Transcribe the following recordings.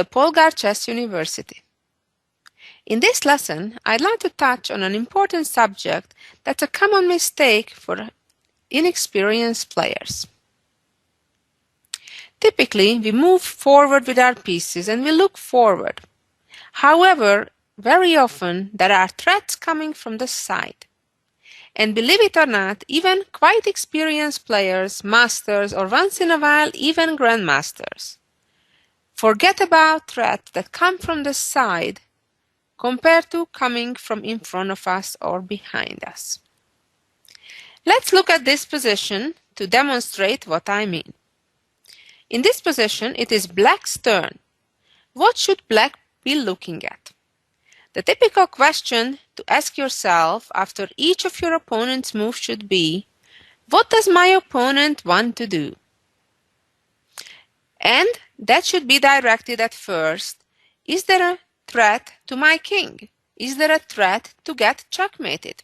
the Polgar Chess University. In this lesson, I'd like to touch on an important subject that's a common mistake for inexperienced players. Typically, we move forward with our pieces and we look forward. However, very often there are threats coming from the side. And believe it or not, even quite experienced players, masters, or once in a while even grandmasters forget about threats that come from the side compared to coming from in front of us or behind us. Let's look at this position to demonstrate what I mean. In this position, it is Black's turn. What should Black be looking at? The typical question to ask yourself after each of your opponent's moves should be, what does my opponent want to do? And that should be directed at first, is there a threat to my king? Is there a threat to get checkmated?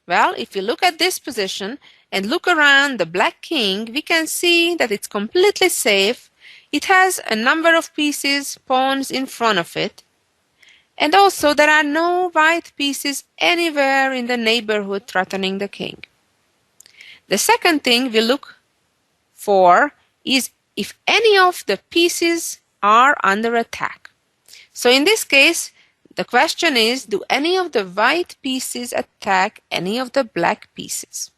Well, if we look at this position and look around the Black king, we can see that it's completely safe. It has a number of pieces, pawns in front of it. And also there are no white pieces anywhere in the neighborhood threatening the king. The second thing we look for is if any of the pieces are under attack. So in this case, the question is, do any of the white pieces attack any of the black pieces?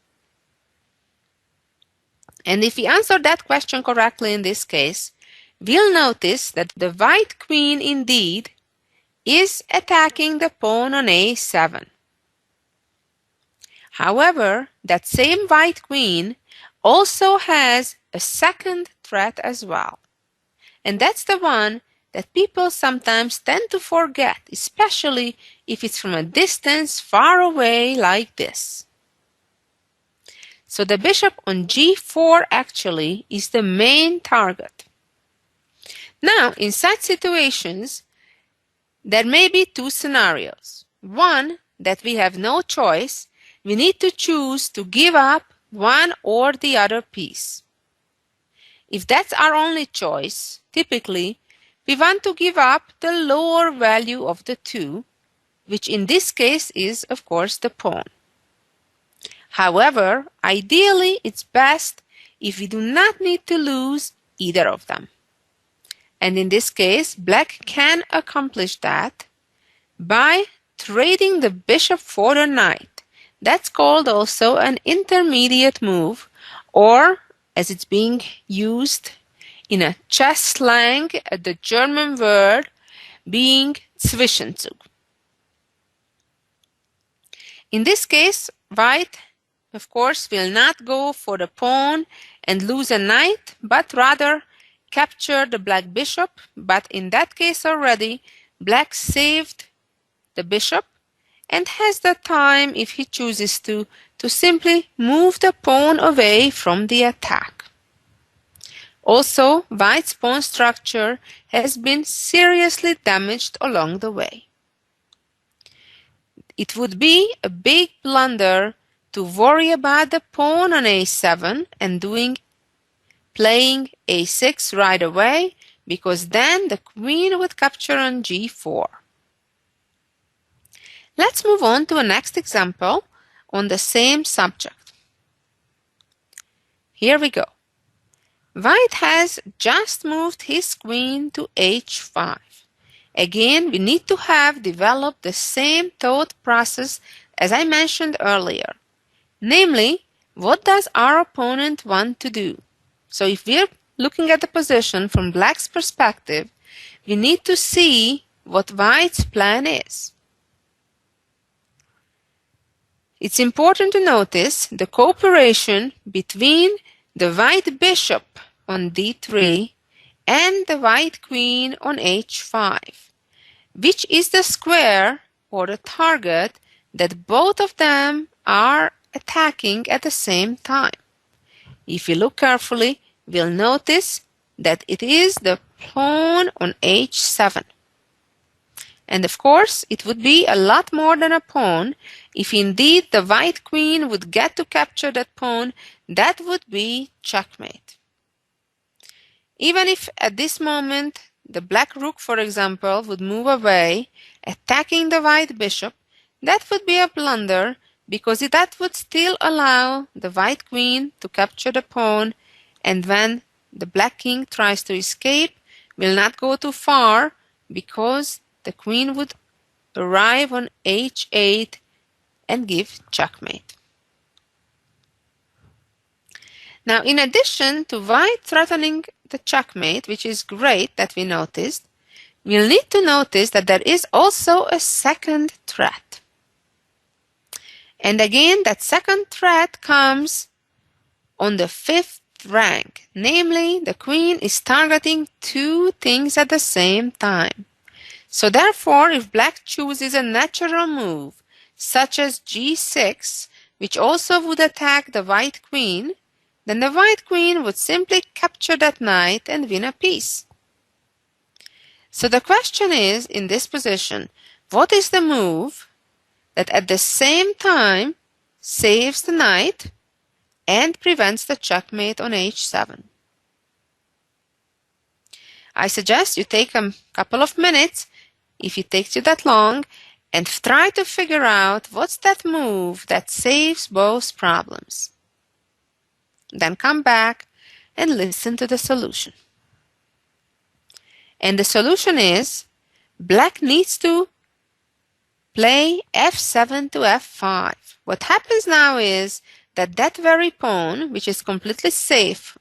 And if we answer that question correctly in this case, we'll notice that the white queen indeed is attacking the pawn on a7. However, that same white queen also has a second threat as well. And that's the one that people sometimes tend to forget, especially if it's from a distance far away like this. So the bishop on g4 actually is the main target. Now, in such situations, there may be two scenarios. One, that we have no choice. We need to choose to give up one or the other piece. If that's our only choice, typically, we want to give up the lower value of the two, which in this case is, of course, the pawn. However, ideally, it's best if we do not need to lose either of them. And in this case, Black can accomplish that by trading the bishop for the knight. That's called also an intermediate move, or as it's being used in a chess slang, the German word being Zwischenzug. In this case, White, of course, will not go for the pawn and lose a knight, but rather capture the black bishop. But in that case already, Black saved the bishop and has the time, if he chooses to simply move the pawn away from the attack. Also, White's pawn structure has been seriously damaged along the way. It would be a big blunder to worry about the pawn on a7 and playing a6 right away, because then the queen would capture on g4. Let's move on to a next example on the same subject. Here we go. White has just moved his queen to h5. Again, we need to have developed the same thought process as I mentioned earlier. Namely, what does our opponent want to do? So if we're looking at the position from Black's perspective, we need to see what White's plan is. It's important to notice the cooperation between the white bishop on d3 and the white queen on h5, which is the square or the target that both of them are attacking at the same time. If you look carefully, we'll notice that it is the pawn on h7. And of course, it would be a lot more than a pawn. If indeed the white queen would get to capture that pawn, that would be checkmate. Even if at this moment the black rook, for example, would move away, attacking the white bishop, that would be a blunder because that would still allow the white queen to capture the pawn, and when the black king tries to escape, will not go too far because the queen would arrive on h8 and give checkmate. Now, in addition to white threatening the checkmate, which is great that we noticed, we'll need to notice that there is also a second threat. And again, that second threat comes on the 5th rank, namely the queen is targeting two things at the same time. So therefore, if black chooses a natural move, such as g6, which also would attack the white queen, then the white queen would simply capture that knight and win a piece. So the question is, in this position, what is the move that at the same time saves the knight and prevents the checkmate on h7? I suggest you take a couple of minutes, if it takes you that long, and try to figure out what's that move that saves both problems. Then come back and listen to the solution. And the solution is, black needs to play f7 to f5. What happens now is that that very pawn, which is completely safe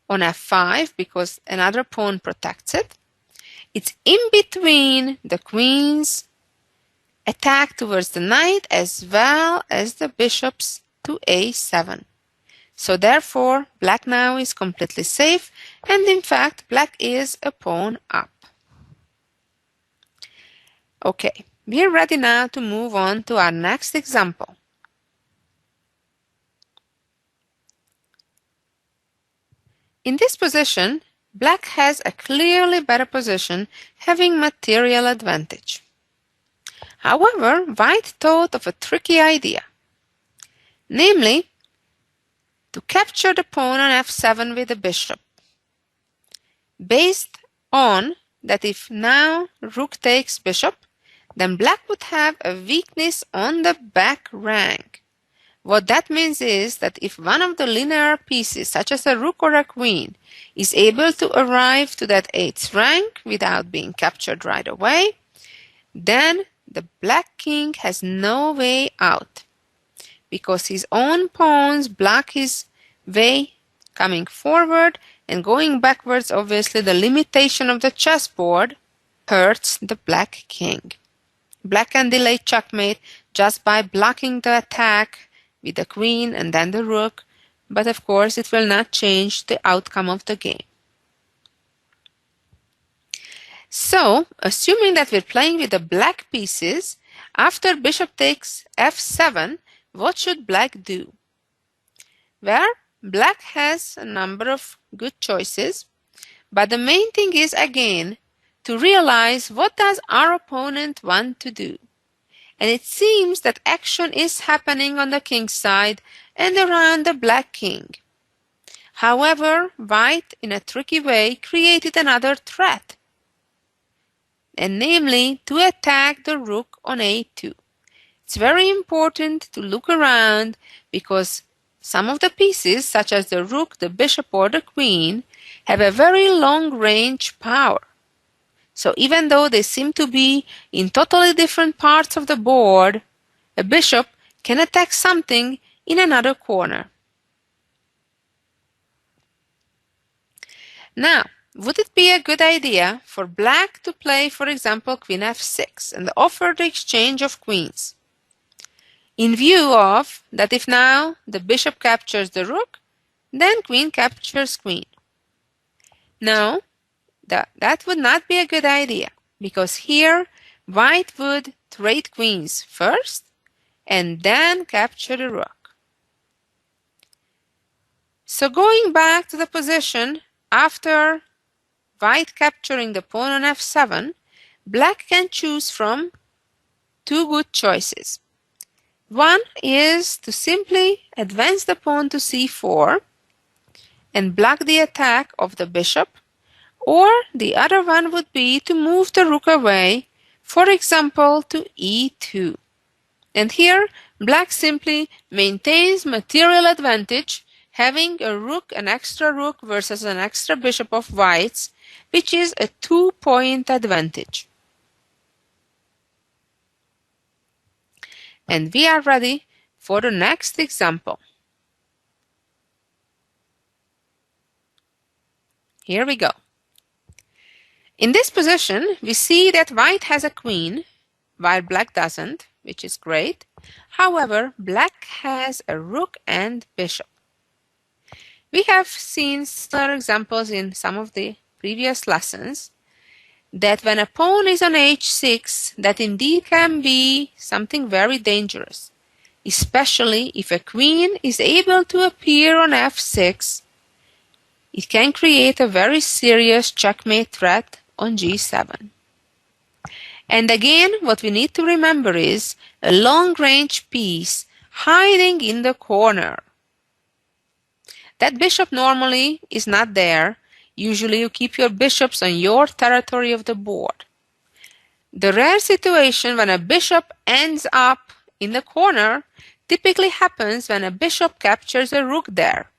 on f5 because another pawn protects it, it's in between the queen's attack towards the knight as well as the bishop's to a7. So therefore, black now is completely safe, and in fact, black is a pawn up. Okay, we're ready now to move on to our next example. In this position, black has a clearly better position, having material advantage. However, white thought of a tricky idea, namely, to capture the pawn on f7 with the bishop, based on that if now rook takes bishop, then black would have a weakness on the back rank. What that means is that if one of the linear pieces, such as a rook or a queen, is able to arrive to that 8th rank without being captured right away, then the black king has no way out, because his own pawns block his way coming forward, and going backwards, obviously the limitation of the chessboard hurts the black king. Black can delay checkmate just by blocking the attack with the queen and then the rook, but of course it will not change the outcome of the game. So, assuming that we're playing with the black pieces, after bishop takes f7, what should black do? Well, black has a number of good choices, but the main thing is, again, to realize what does our opponent want to do. And it seems that action is happening on the king's side and around the black king. However, white, in a tricky way, created another threat, and namely to attack the rook on a2. It's very important to look around because some of the pieces, such as the rook, the bishop, or the queen, have a very long range power. So even though they seem to be in totally different parts of the board, a bishop can attack something in another corner. Now, would it be a good idea for black to play, for example, queen f6 and offer the exchange of queens, in view of that if now the bishop captures the rook, then queen captures queen? No, that would not be a good idea, because here white would trade queens first and then capture the rook. So going back to the position after white capturing the pawn on f7, black can choose from two good choices. One is to simply advance the pawn to c4 and block the attack of the bishop, Or the other one would be to move the rook away, for example, to e2. And here, black simply maintains material advantage, having a rook, an extra rook versus an extra bishop of white's, which is a 2-point advantage. And we are ready for the next example. Here we go. In this position, we see that white has a queen, while black doesn't, which is great. However, black has a rook and bishop. We have seen similar examples in some of the previous lessons that when a pawn is on h6, that indeed can be something very dangerous, especially if a queen is able to appear on f6. It can create a very serious checkmate threat on g7. And again, what we need to remember is a long-range piece hiding in the corner. That bishop normally is not there. Usually you keep your bishops on your territory of the board. The rare situation when a bishop ends up in the corner typically happens when a bishop captures a rook there.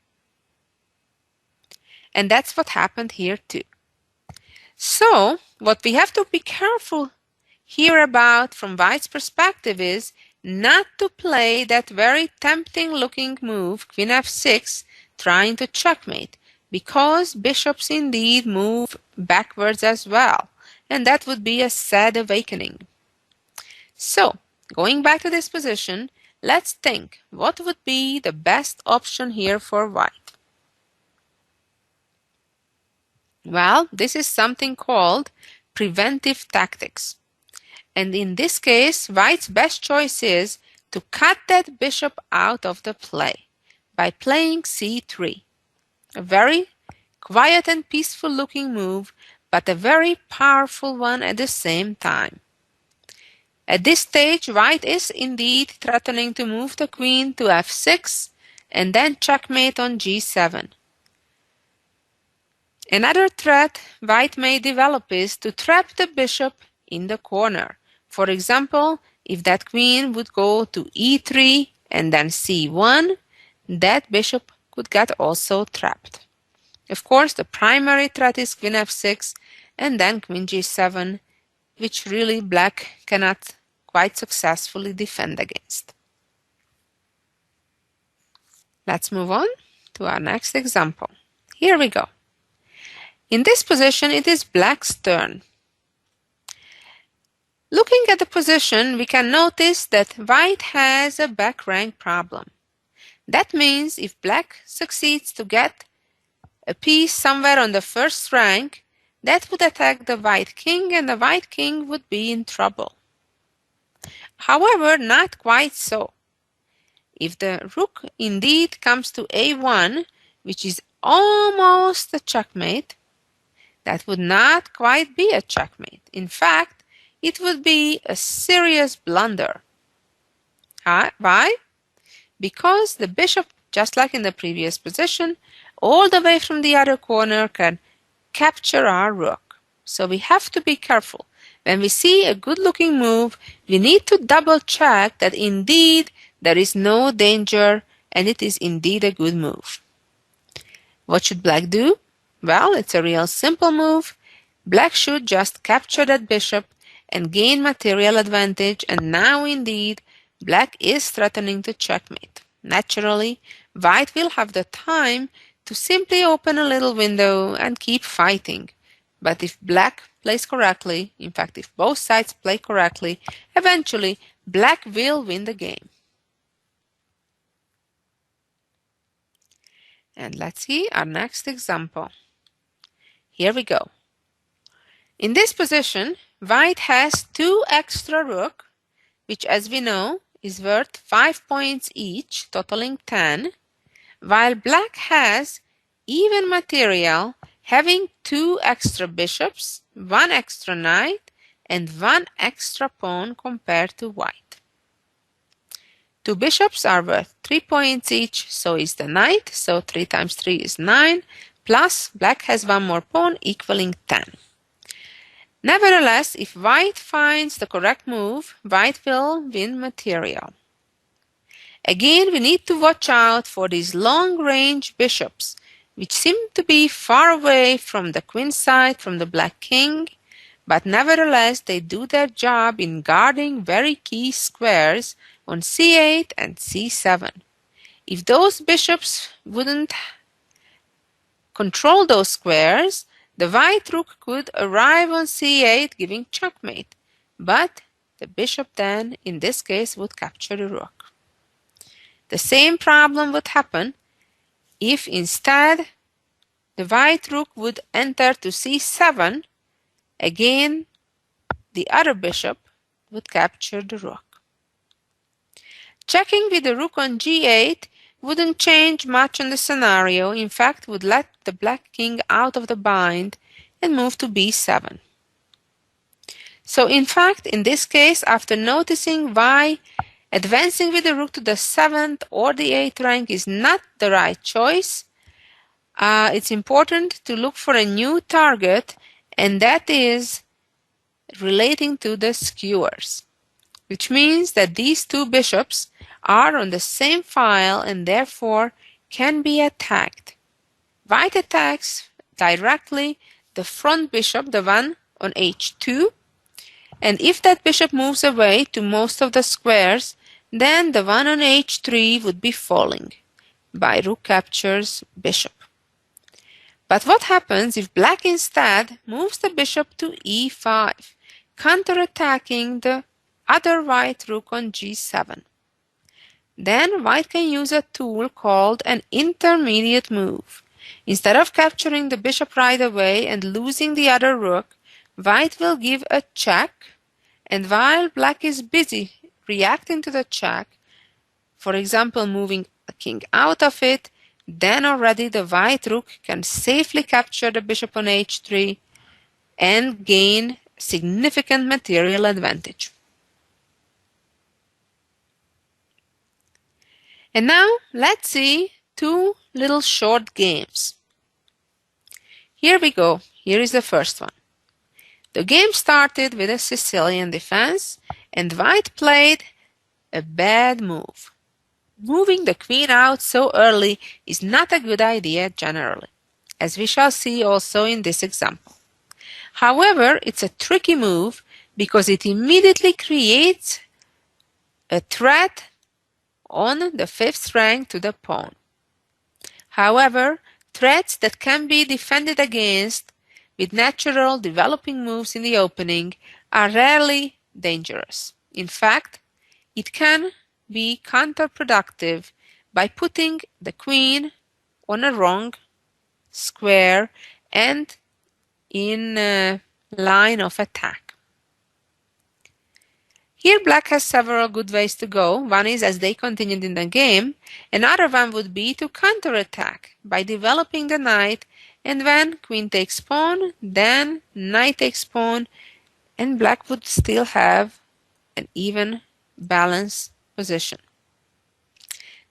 And that's what happened here too. So, what we have to be careful here about from white's perspective is not to play that very tempting looking move, queen f6, trying to checkmate, because bishops indeed move backwards as well, and that would be a sad awakening. So, going back to this position, let's think what would be the best option here for white. Well, this is something called preventive tactics. And in this case, white's best choice is to cut that bishop out of the play by playing c3. A very quiet and peaceful looking move, but a very powerful one at the same time. At this stage, white is indeed threatening to move the queen to f6 and then checkmate on g7. Another threat white may develop is to trap the bishop in the corner. For example, if that queen would go to e3 and then c1, that bishop could get also trapped. Of course, the primary threat is queen f6 and then queen g7, which really black cannot quite successfully defend against. Let's move on to our next example. Here we go. In this position, it is black's turn. Looking at the position, we can notice that white has a back rank problem. That means if black succeeds to get a piece somewhere on the first rank, that would attack the white king and the white king would be in trouble. However, not quite so. If the rook indeed comes to a1, which is almost a checkmate, that would not quite be a checkmate. In fact, it would be a serious blunder. Why? Because the bishop, just like in the previous position, all the way from the other corner can capture our rook. So we have to be careful. When we see a good-looking move, we need to double-check that indeed there is no danger and it is indeed a good move. What should black do? Well, it's a real simple move. Black should just capture that bishop and gain material advantage, and now indeed black is threatening to checkmate. Naturally, white will have the time to simply open a little window and keep fighting. But if black plays correctly, in fact if both sides play correctly, eventually black will win the game. And let's see our next example. Here we go. In this position, white has two extra rook, which as we know is worth 5 points each, totaling 10, while black has even material having two extra bishops, one extra knight, and one extra pawn compared to white. Two bishops are worth 3 points each, so is the knight, so 3 times 3 is 9, plus black has one more pawn equaling 10. Nevertheless, if white finds the correct move, white will win material. Again, we need to watch out for these long-range bishops, which seem to be far away from the queen side from the black king, but nevertheless they do their job in guarding very key squares on c8 and c7. If those bishops wouldn't control those squares, the white rook could arrive on c8 giving checkmate, but the bishop then in this case would capture the rook. The same problem would happen if instead the white rook would enter to c7. Again, the other bishop would capture the rook. Checking with the rook on g8 wouldn't change much on the scenario, in fact would let the black king out of the bind and move to b7. So in fact, in this case, after noticing why advancing with the rook to the 7th or the 8th rank is not the right choice, it's important to look for a new target, and that is relating to the skewers, which means that these two bishops are on the same file and therefore can be attacked. White attacks directly the front bishop, the one on h2, and if that bishop moves away to most of the squares, then the one on h3 would be falling by rook captures bishop. But what happens if black instead moves the bishop to e5, counterattacking the other white rook on g7? Then white can use a tool called an intermediate move. Instead of capturing the bishop right away and losing the other rook, white will give a check, and while black is busy reacting to the check, for example moving a king out of it, then already the white rook can safely capture the bishop on h3 and gain significant material advantage. And now let's see two little short games. Here we go. Here is the first one. The game started with a Sicilian defense, and white played a bad move. Moving the queen out so early is not a good idea generally, as we shall see also in this example. However, it's a tricky move because it immediately creates a threat on the 5th rank to the pawn. However, threats that can be defended against with natural developing moves in the opening are rarely dangerous. In fact, it can be counterproductive by putting the queen on a wrong square and in a line of attack. Here black has several good ways to go. One is as they continued in the game. Another one would be to counterattack by developing the knight, and when queen takes pawn, then knight takes pawn, and black would still have an even balanced position.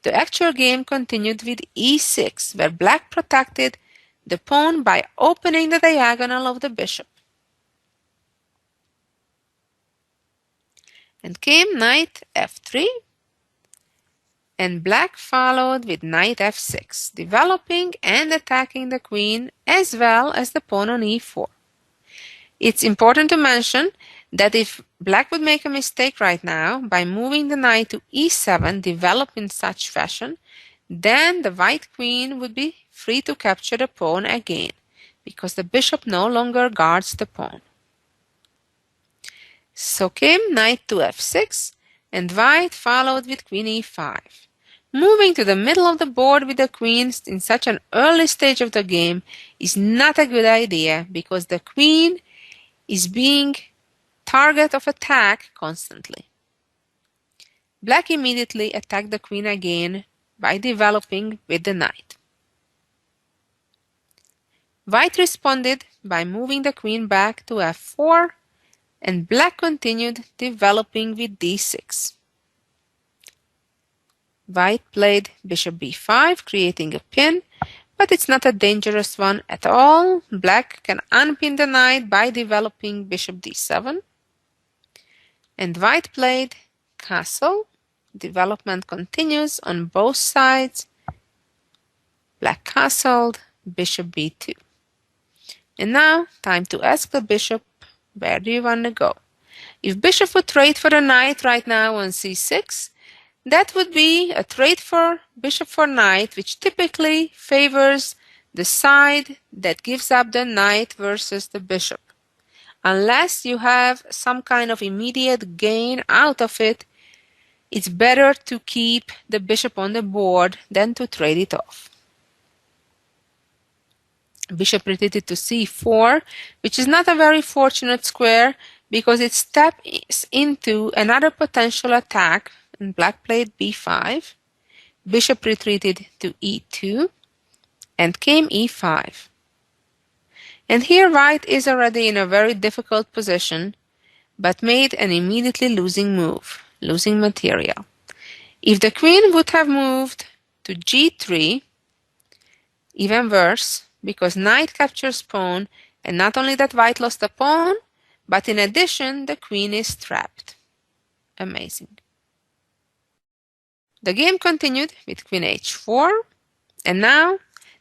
The actual game continued with e6, where black protected the pawn by opening the diagonal of the bishop. And came knight f3, and black followed with knight f6, developing and attacking the queen as well as the pawn on e4. It's important to mention that if black would make a mistake right now by moving the knight to e7, develop in such fashion, then the white queen would be free to capture the pawn again, because the bishop no longer guards the pawn. So came knight to f6, and white followed with queen e5. Moving to the middle of the board with the queen in such an early stage of the game is not a good idea, because the queen is being target of attack constantly. Black immediately attacked the queen again by developing with the knight. White responded by moving the queen back to f4, and black continued developing with d6. White played bishop b5, creating a pin, but it's not a dangerous one at all. Black can unpin the knight by developing bishop d7, and white played castle. Development continues on both sides. Black castled, bishop b2. And now, time to ask the bishop, where do you want to go? If bishop would trade for the knight right now on c6, that would be a trade for bishop for knight, which typically favors the side that gives up the knight versus the bishop. Unless you have some kind of immediate gain out of it, it's better to keep the bishop on the board than to trade it off. Bishop retreated to c4, which is not a very fortunate square because it steps into another potential attack, and black played b5. Bishop retreated to e2 and came e5. And here white is already in a very difficult position, but made an immediately losing move, losing material. If the queen would have moved to g3, even worse, because knight captures pawn, and not only that white lost a pawn, but in addition the queen is trapped. Amazing. The game continued with queen h4, and now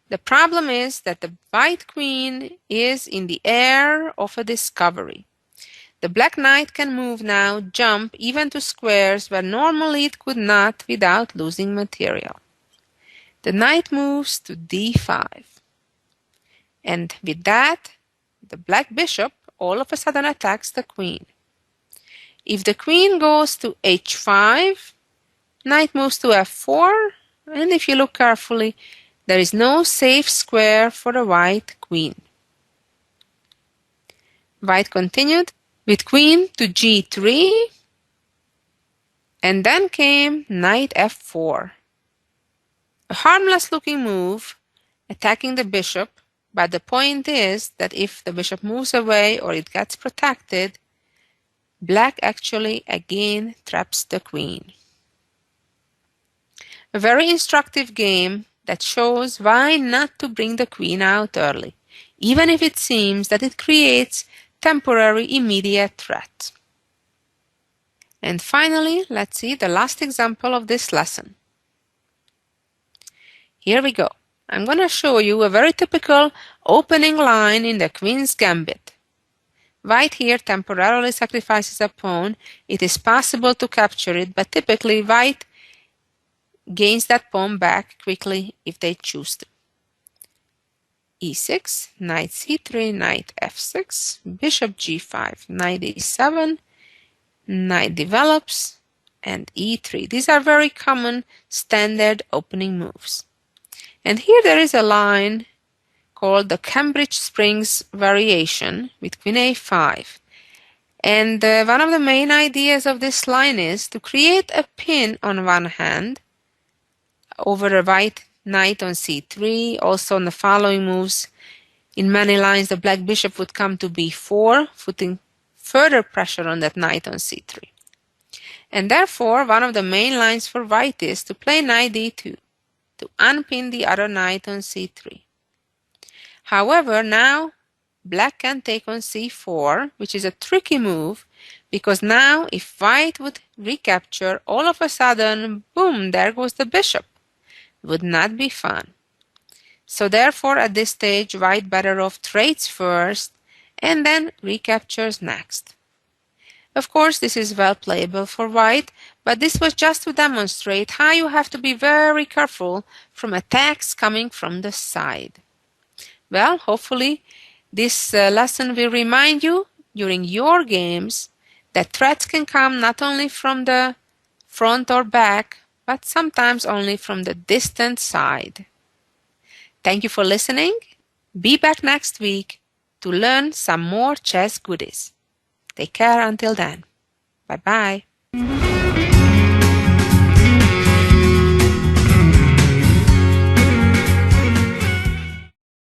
the problem is that the white queen is in the air of a discovery. The black knight can move now, jump even to squares where normally it could not without losing material. The knight moves to d5. And with that, the black bishop all of a sudden attacks the queen. If the queen goes to h5, knight moves to f4, and if you look carefully, there is no safe square for the white queen. White continued with queen to g3, and then came knight f4. A harmless looking move, attacking the bishop, but the point is that if the bishop moves away or it gets protected, black actually again traps the queen. A very instructive game that shows why not to bring the queen out early, even if it seems that it creates temporary immediate threat. And finally, let's see the last example of this lesson. Here we go. I'm going to show you a very typical opening line in the queen's gambit. White here temporarily sacrifices a pawn. It is possible to capture it, but typically white gains that pawn back quickly if they choose to. e6, knight c3, knight f6, bishop g5, knight e7, knight develops, and e3. These are very common standard opening moves. And here there is a line called the Cambridge Springs variation with queen a5. And one of the main ideas of this line is to create a pin on one hand over a white knight on c3. Also on the following moves, in many lines the black bishop would come to b4, putting further pressure on that knight on c3. And therefore, one of the main lines for white is to play knight d2, to unpin the other knight on c3. However, now black can take on c4, which is a tricky move, because now if white would recapture, all of a sudden, boom, there goes the bishop. Would not be fun. So therefore, at this stage, white better off trades first and then recaptures next. Of course, this is well playable for white, but this was just to demonstrate how you have to be very careful from attacks coming from the side. Well, hopefully this lesson will remind you during your games that threats can come not only from the front or back, but sometimes only from the distant side. Thank you for listening. Be back next week to learn some more chess goodies. Take care until then. Bye-bye.